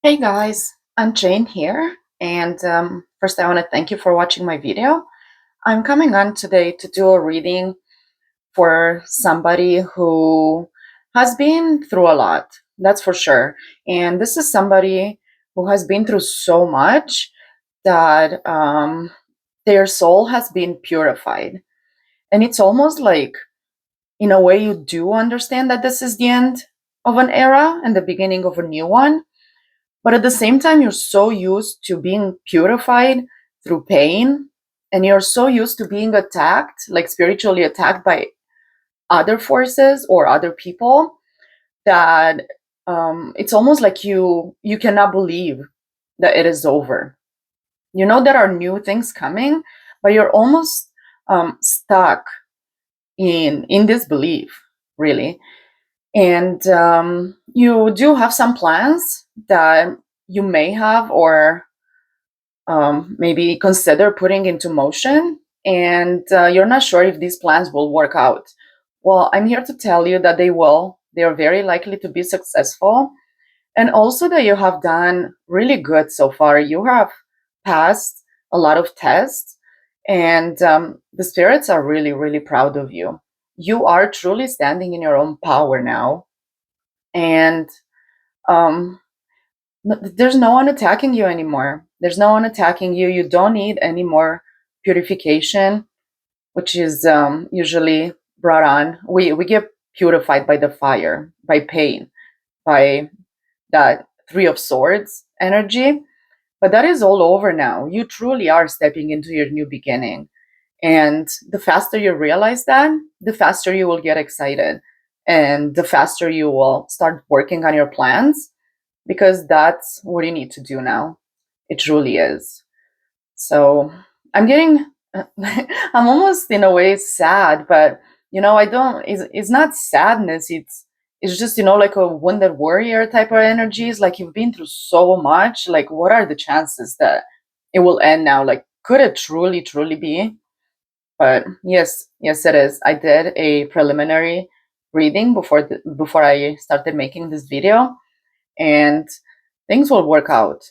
Hey guys, I'm Jane here, and first I want to thank you for watching my video. I'm coming on today to do a reading for somebody who has been through a lot, that's for sure. And this is somebody who has been through so much that their soul has been purified. And it's almost like, in a way, you do understand that this is the end of an era and the beginning of a new one, but at the same time, you're so used to being purified through pain, and you're so used to being attacked, like spiritually attacked by other forces or other people, that it's almost like you cannot believe that it is over. You know there are new things coming, but you're almost stuck in this belief, really. And you do have some plans that you may have or maybe consider putting into motion, and you're not sure if these plans will work out. Well, I'm here to tell you that they will. They are very likely to be successful, and also that you have done really good so far. You have passed a lot of tests, and the spirits are really, really proud of you. You are truly standing in your own power now, and um, there's no one attacking you anymore. There's no one attacking you. You don't need any more purification, which is usually brought on. We get purified by the fire, by pain, by that Three of Swords energy. But that is all over now. You truly are stepping into your new beginning. And the faster you realize that, the faster you will get excited. And the faster you will start working on your plans, because that's what you need to do now. It truly is. So I'm getting, I'm almost in a way sad, but I don't. It's not sadness. It's just like a wounded warrior type of energies. Like you've been through so much. Like what are the chances that it will end now? Like could it truly, truly be? But yes, yes, it is. I did a preliminary reading before I started making this video, and things will work out.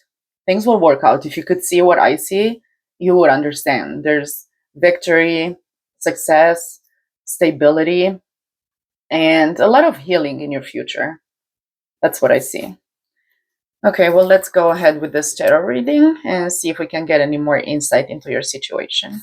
Things will work out. If you could see what I see, you would understand. There's victory, success, stability, and a lot of healing in your future. That's what I see. Okay, well, let's go ahead with this tarot reading and see if we can get any more insight into your situation.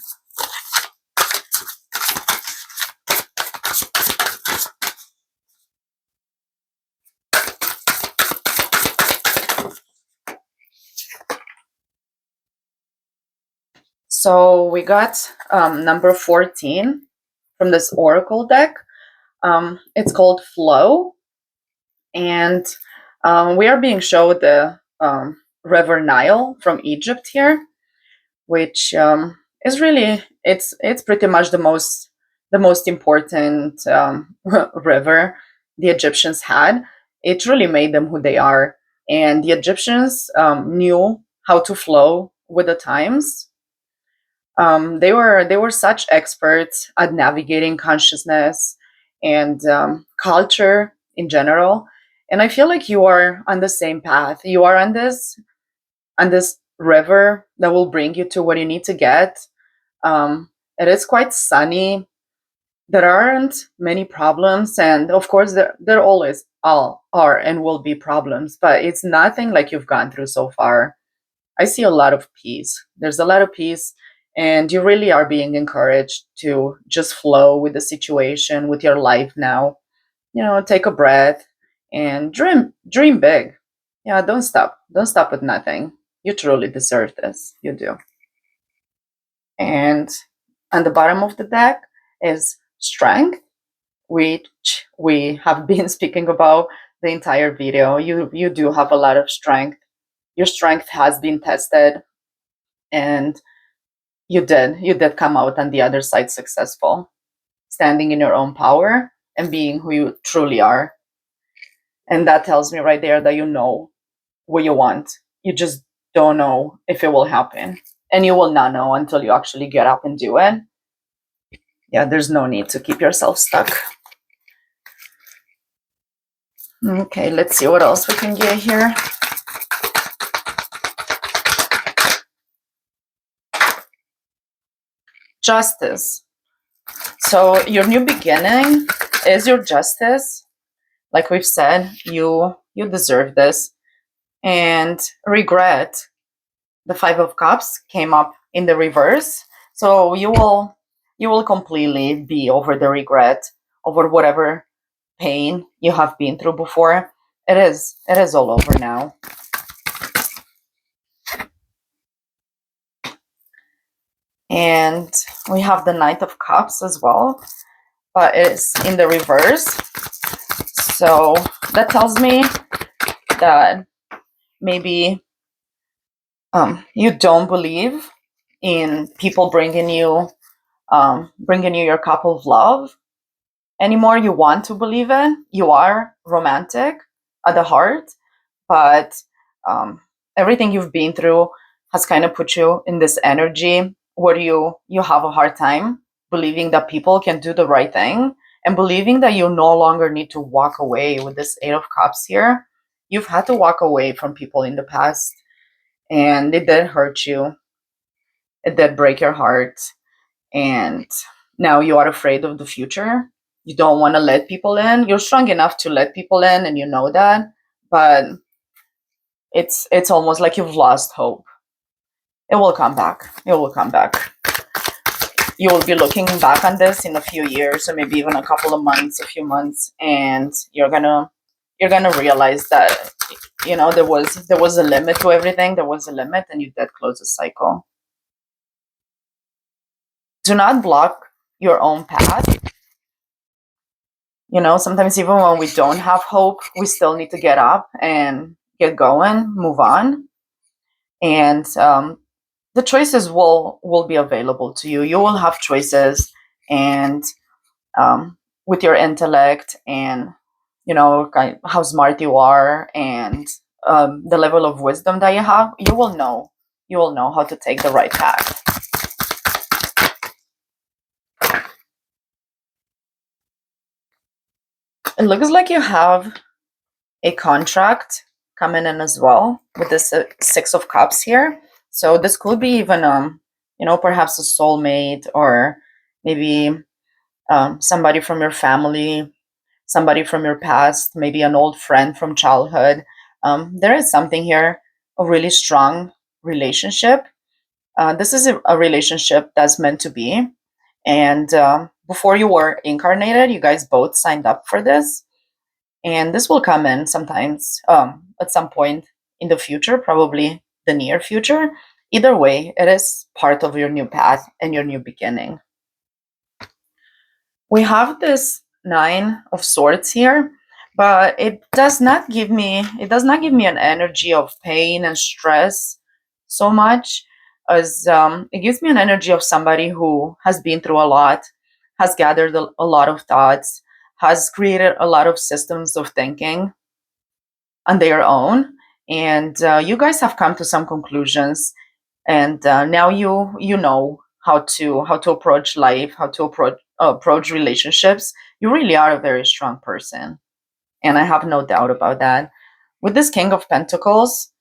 So we got number 14 from this Oracle deck. It's called Flow, and we are being showed the River Nile from Egypt here, which is really it's pretty much the most important river the Egyptians had. It really made them who they are, and the Egyptians knew how to flow with the times. They were such experts at navigating consciousness and culture in general. And I feel like you are on the same path. You are on this river that will bring you to what you need to get. It is quite sunny. There aren't many problems, and of course there always all are and will be problems, but it's nothing like you've gone through so far. I see a lot of peace. There's a lot of peace, and you really are being encouraged to just flow with the situation, with your life now. Take a breath and dream big. Yeah, don't stop. Don't stop with nothing. You truly deserve this. You do. And on the bottom of the deck is strength, which we have been speaking about the entire video. You do have a lot of strength. Your strength has been tested, and you did come out on the other side successful, standing in your own power and being who you truly are. And that tells me right there that you know what you want. You just don't know if it will happen, and you will not know until you actually get up and do it. Yeah, there's no need to keep yourself stuck. Okay, let's see what else we can get here. Justice. So your new beginning is your justice. Like we've said, you deserve this. And regret, the Five of Cups came up in the reverse. So you will completely be over the regret, over whatever pain you have been through before. It is all over now. And we have the Knight of Cups as well, but it's in the reverse. So that tells me that maybe you don't believe in people bringing you your cup of love anymore. You want to believe it. You are romantic at the heart, but um, everything you've been through has kind of put you in this energy where you have a hard time believing that people can do the right thing, and believing that you no longer need to walk away. With this Eight of Cups here, you've had to walk away from people in the past, and it did hurt you. It did break your heart, and now you are afraid of the future. You don't want to let people in. You're strong enough to let people in, and you know that, but it's almost like you've lost hope. It will come back. It will come back. You will be looking back on this in a few years, or maybe even a couple of months, a few months, and you're gonna realize that there was a limit to everything. There was a limit, and you did close the cycle. Do not block your own path. Sometimes even when we don't have hope, we still need to get up and get going, move on, and the choices will be available to you. You will have choices, and with your intellect, and how smart you are, and the level of wisdom that you have, you will know how to take the right path. It looks like you have a contract coming in as well with this Six of Cups here. So this could be even perhaps a soulmate, or maybe somebody from your family, somebody from your past, maybe an old friend from childhood. There is something here, a really strong relationship. This is a relationship that's meant to be. And before you were incarnated, you guys both signed up for this. And this will come in sometimes, at some point in the future, probably the near future. Either way, it is part of your new path and your new beginning. We have this Nine of Swords here, but it does not give me an energy of pain and stress so much, as it gives me an energy of somebody who has been through a lot, has gathered a lot of thoughts, has created a lot of systems of thinking on their own, and you guys have come to some conclusions, and now you know how to approach life, how to approach relationships. You really are a very strong person, and I have no doubt about that. With this King of Pentacles,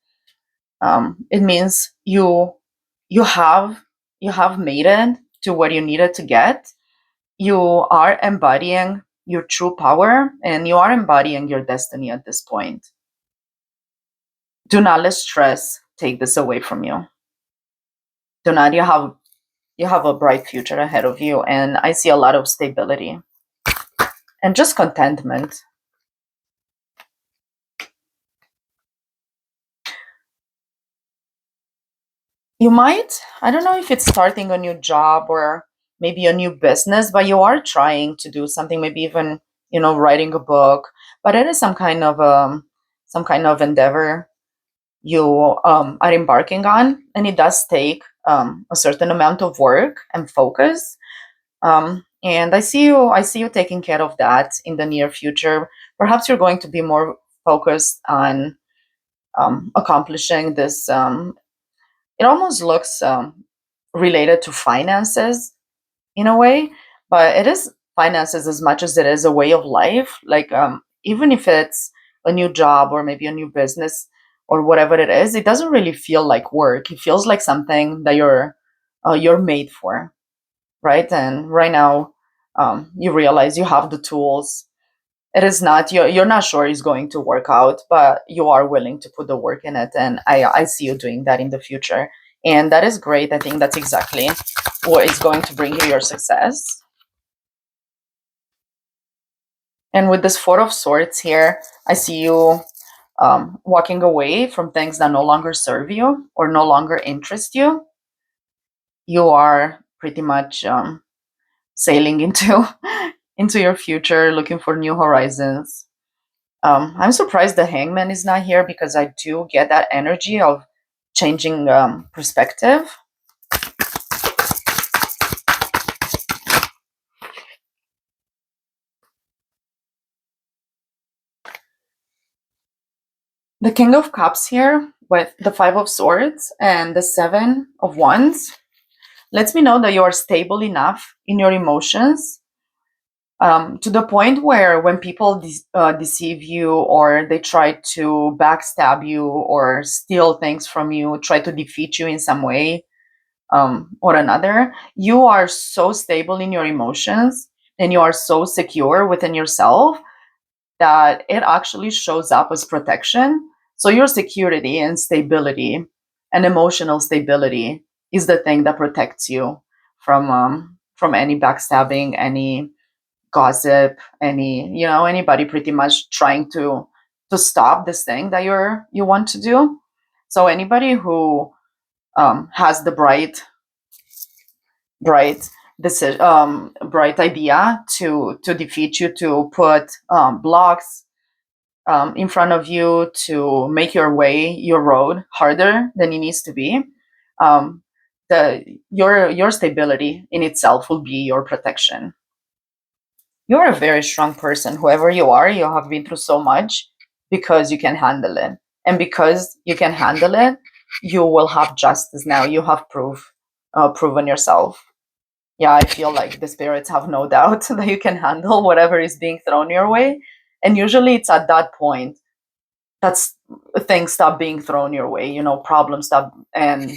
it means you have made it to where you needed to get. You are embodying your true power, and you are embodying your destiny at this point. Do not let stress take this away from you. Do not. You have a bright future ahead of you, and I see a lot of stability and just contentment. You might, I don't know if it's starting a new job or maybe a new business, but you are trying to do something, maybe even writing a book. But it is some kind of endeavor you are embarking on, and it does take a certain amount of work and focus. And I see you taking care of that in the near future. Perhaps you're going to be more focused on accomplishing this. It almost looks related to finances in a way, but it is finances as much as it is a way of life. Like, even if it's a new job or maybe a new business or whatever it is, it doesn't really feel like work. It feels like something that you're made for. right? And right now, you realize you have the tools. It is not, you're not sure it's going to work out, but you are willing to put the work in it, and I see you doing that in the future, and that is great. I think that's exactly what is going to bring you your success. And with this Four of Swords here, I see you walking away from things that no longer serve you or no longer interest you. You are pretty much sailing into into your future, looking for new horizons. I'm surprised the Hangman is not here, because I do get that energy of changing perspective. The King of Cups here with the Five of Swords and the Seven of Wands lets me know that you are stable enough in your emotions, to the point where when people deceive you, or they try to backstab you or steal things from you, try to defeat you in some way or another, you are so stable in your emotions and you are so secure within yourself that it actually shows up as protection. So your security and stability and emotional stability is the thing that protects you from any backstabbing, any gossip, any, anybody pretty much trying to stop this thing that you want to do. So anybody who has the bright decision, bright idea to defeat you, to put blocks in front of you, to make your road harder than it needs to be. Um, your stability in itself will be your protection. You're a very strong person. Whoever you are, you have been through so much because you can handle it. And because you can handle it, you will have justice now. You have proven yourself. Yeah, I feel like the spirits have no doubt that you can handle whatever is being thrown your way. And usually it's at that point that's things stop being thrown your way, problems stop, and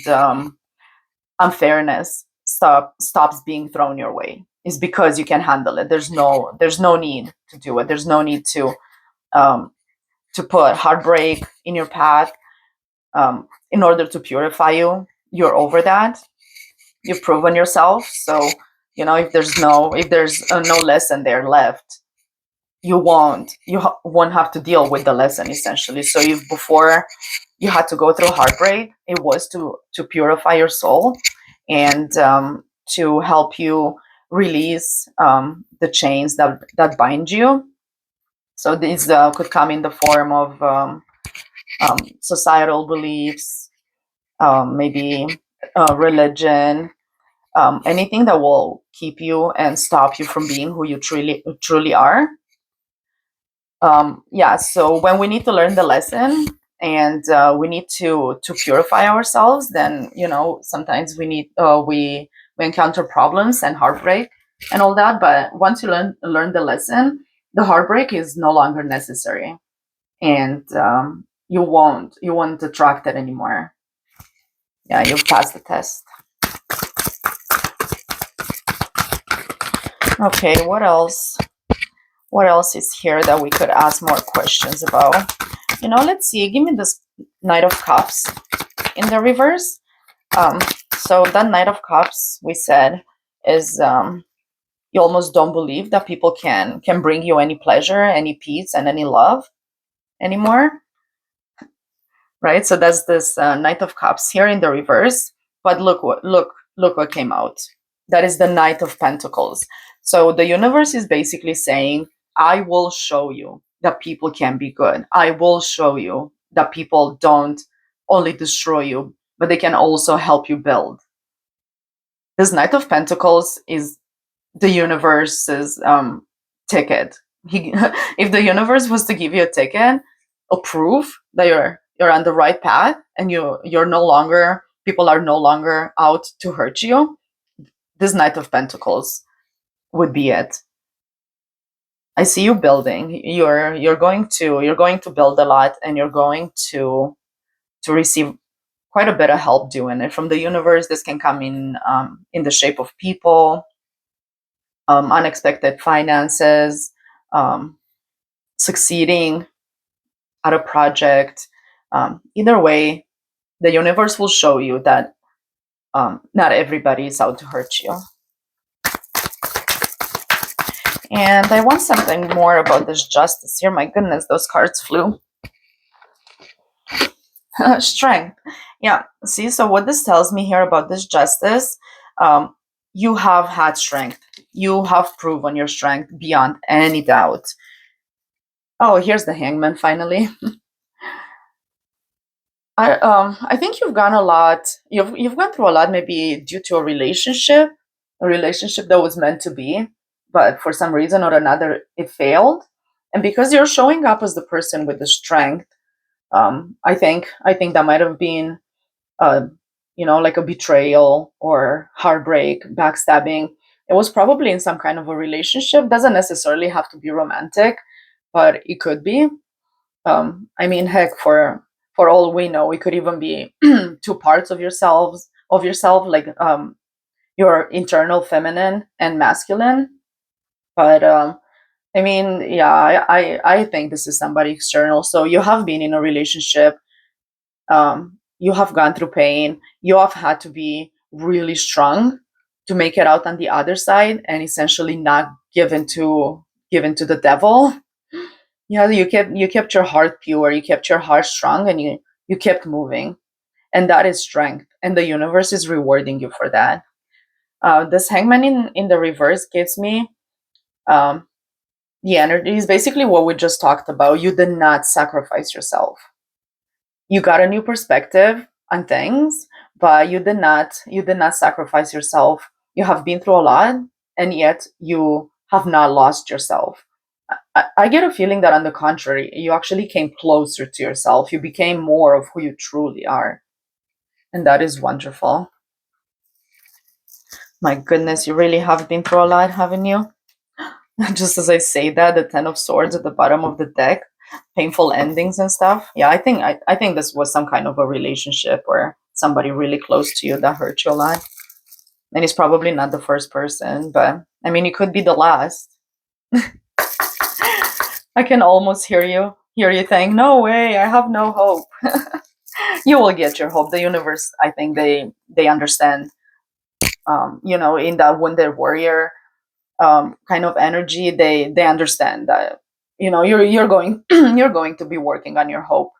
unfairness stops being thrown your way, is because you can handle it. There's no need to do it. There's no need um, to put heartbreak in your path in order to purify you. You're over that. You've proven yourself. So if there's no lesson there left, you won't have to deal with the lesson, essentially. So if before you had to go through heartbreak, it was to purify your soul, and to help you release the chains that bind you. So these could come in the form of societal beliefs, maybe religion, anything that will keep you and stop you from being who you truly are. Yeah, so when we need to learn the lesson, and we need to purify ourselves, then sometimes we encounter problems and heartbreak and all that. But once you learn the lesson, the heartbreak is no longer necessary, and you won't attract it anymore. Yeah, you've passed the test. Okay, what else is here that we could ask more questions about? Let's see. Give me this Knight of Cups in the reverse. Um, so that Knight of Cups, we said, is you almost don't believe that people can bring you any pleasure, any peace, and any love anymore, right? So that's this Knight of Cups here in the reverse. But look what came out. That is the Knight of Pentacles. So the universe is basically saying, I will show you that people can be good. I will show you that people don't only destroy you, but they can also help you build. This Knight of Pentacles is the universe's ticket. If the universe was to give you a ticket, a proof that you're on the right path, and you're no longer people are no longer out to hurt you, this Knight of Pentacles would be it. I see you building. You're going to build a lot, and you're going to receive quite a bit of help doing it from the universe. This can come in the shape of people, unexpected finances, succeeding at a project. Either way, the universe will show you that not everybody is out to hurt you. And I want something more about this justice here. My goodness, those cards flew. Strength. Yeah. See, so what this tells me here about this justice, you have had strength. You have proven your strength beyond any doubt. Oh, here's the Hangman finally. I think you've gone a lot. You've gone through a lot, maybe due to a relationship that was meant to be, but for some reason or another, it failed. And because you're showing up as the person with the strength, I think that might have been, uh, like a betrayal or heartbreak, backstabbing. It was probably in some kind of a relationship. Doesn't necessarily have to be romantic, but it could be. I mean, heck, for all we know, it could even be two parts of yourself, like your internal feminine and masculine. But I mean, yeah, I think this is somebody external. So you have been in a relationship. You have gone through pain. You have had to be really strong to make it out on the other side, and essentially not given to the devil. Yeah, you kept your heart pure, you kept your heart strong, and you kept moving, and that is strength, and the universe is rewarding you for that. This Hangman in the reverse gives me, um, the energy is basically what we just talked about. You did not sacrifice yourself. You got a new perspective on things, but you did not sacrifice yourself. You have been through a lot, and yet you have not lost yourself. I get a feeling that, on the contrary, you actually came closer to yourself. You became more of who you truly are. And that is wonderful. My goodness, you really have been through a lot, haven't you? Just as I say that, the Ten of Swords at the bottom of the deck, painful endings and stuff. Yeah, I think this was some kind of a relationship or somebody really close to you that hurt you a lot. And he's probably not the first person, but I mean, it could be the last. I can almost hear you saying, "No way, I have no hope." You will get your hope. The universe, I think they understand. In that Wounded Warrior kind of energy, they understand that you're going you're going to be working on your hope.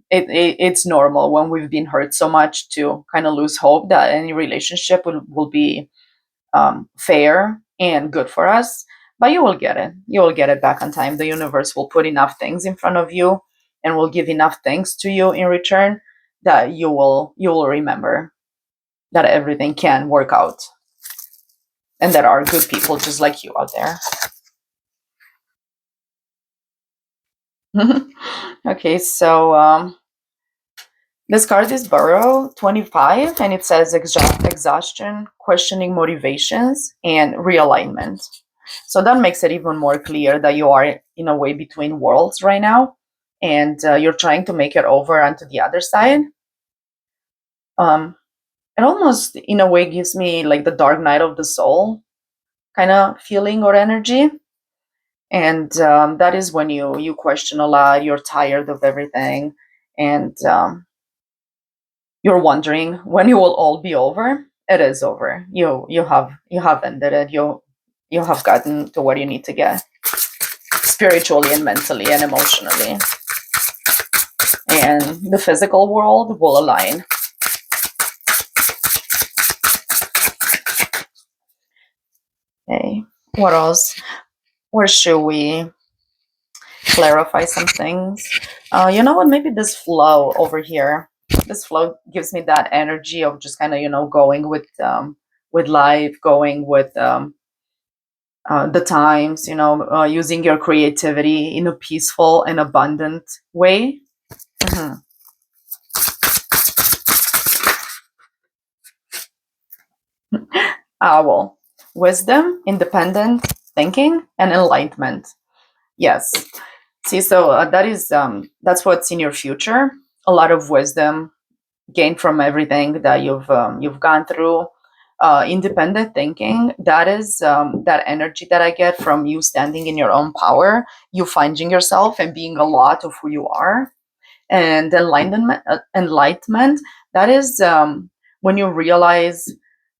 It's normal when we've been hurt so much to kind of lose hope that any relationship will be fair and good for us. But you will get it. You will get it back on time. The universe will put enough things in front of you and will give enough things to you in return that you will remember that everything can work out and there are good people just like you out there. Okay, so this card is Burrow 25, and it says exhaustion, questioning motivations, and realignment. So that makes it even more clear that you are in a way between worlds right now, and you're trying to make it over onto the other side. Um, it almost, in a way, gives me like the dark night of the soul kind of feeling or energy. And that is when you question a lot. You're tired of everything, and you're wondering when it will all be over. It is over. You have ended it. You have gotten to where you need to get, spiritually and mentally and emotionally, and the physical world will align. Okay, what else? Where should we clarify some things? You know what? Maybe this flow over here. This flow gives me that energy of just kind of going with life, going with the times. Using your creativity in a peaceful and abundant way. Mhm. Owl. Wisdom, independent thinking, and enlightenment. Yes. See, so that's what's in your future. A lot of wisdom gained from everything that you've gone through. independent thinking, that is that energy that I get from you standing in your own power, you finding yourself and being a lot of who you are. And enlightenment, that is when you realize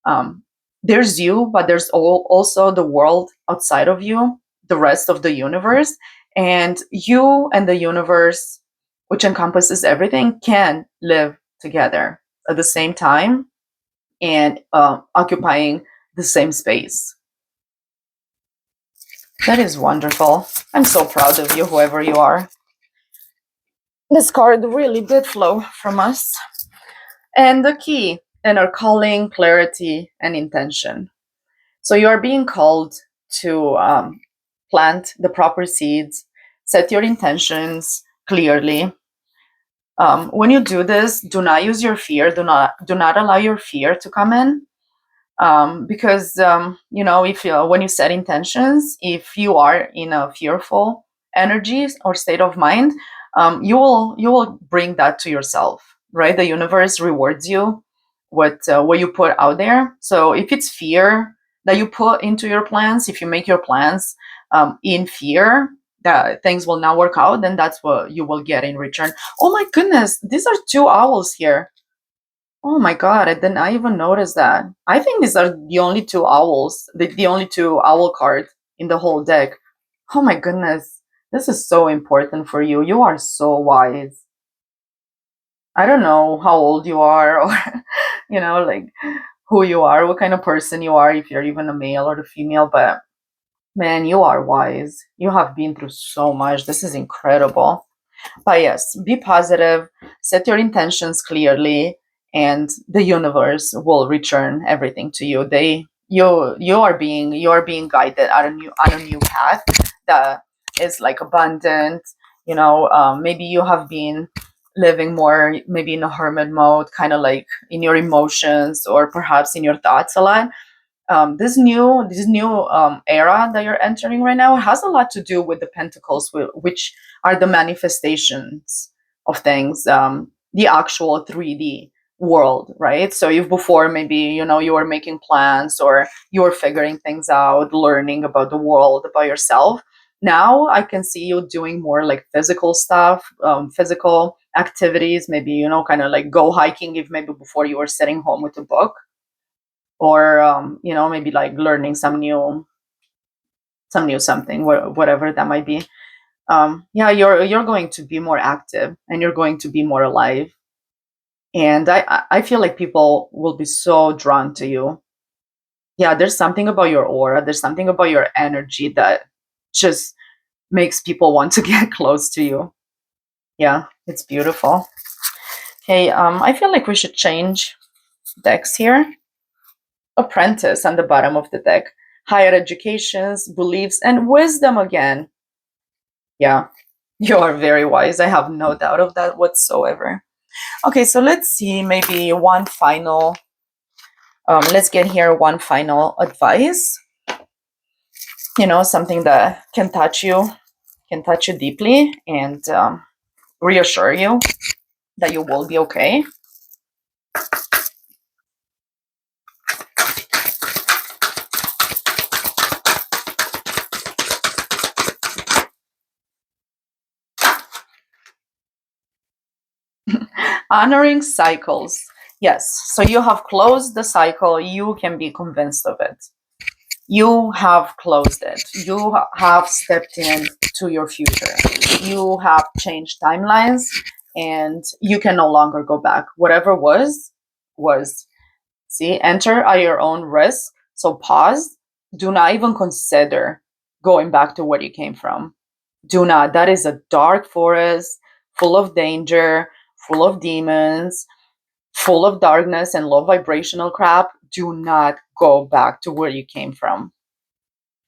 um, there's you, but there's also the world outside of you, the rest of the universe, and you and the universe, which encompasses everything, can live together at the same time and occupying the same space. That is wonderful. I'm so proud of you, whoever you are. This card really did flow from us. And the key in our calling, clarity, and intention. So you are being called to plant the proper seeds, set your intentions clearly. When you do this, do not use your fear. Do not allow your fear to come in, because if when you set intentions, if you are in a fearful energy or state of mind, you will bring that to yourself, right? The universe rewards you what you put out there. So if it's fear that you put into your plans, if you make your plans in fear that things will not work out, then that's what you will get in return. Oh my goodness, these are two owls here. Oh my god, I did not even notice that. I think these are the only two owls, the only two owl cards in the whole deck. Oh my goodness, this is so important for you. You are so wise. I don't know how old you are or, like who you are, what kind of person you are, if you're even a male or a female, but man, you are wise. You have been through so much. This is incredible. But yes, be positive, set your intentions clearly, and the universe will return everything to you. You are being guided on a new path that is like abundant. Maybe you have been living more maybe in a hermit mode, kind of like in your emotions or perhaps in your thoughts a lot. This new era that you're entering right now has a lot to do with the pentacles, which are the manifestations of things, the actual 3D world, right? So if before maybe you were making plans or you were figuring things out, learning about the world, about yourself. Now I can see you doing more like physical stuff, physical activities, maybe kind of like go hiking, if maybe before you were sitting home with a book, or maybe like learning some new something, whatever that might be. Yeah, you're going to be more active and you're going to be more alive, and I feel like people will be so drawn to you. Yeah, there's something about your aura, there's something about your energy that just makes people want to get close to you. Yeah, it's beautiful. Hey, I feel like we should change decks here. Apprentice on the bottom of the deck. Higher educations, beliefs, and wisdom again. Yeah, you are very wise. I have no doubt of that whatsoever. Okay, so let's see, maybe one final, let's get here one final advice. Something that can touch you deeply and reassure you that you will be okay. Honoring cycles. Yes, so you have closed the cycle, you can be convinced of it. You have closed it. You have stepped into your future. You have changed timelines and you can no longer go back. Whatever was, was. See, enter at your own risk. So pause. Do not even consider going back to where you came from. Do not. That is a dark forest full of danger, full of demons, full of darkness and low vibrational crap. Do not go back to where you came from.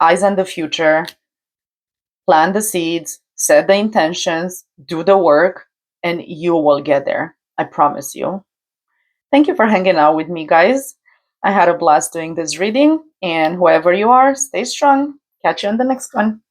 Eyes on the future, plant the seeds, set the intentions, do the work, and you will get there. I promise you. Thank you for hanging out with me, guys. I had a blast doing this reading, and whoever you are, stay strong. Catch you on the next one.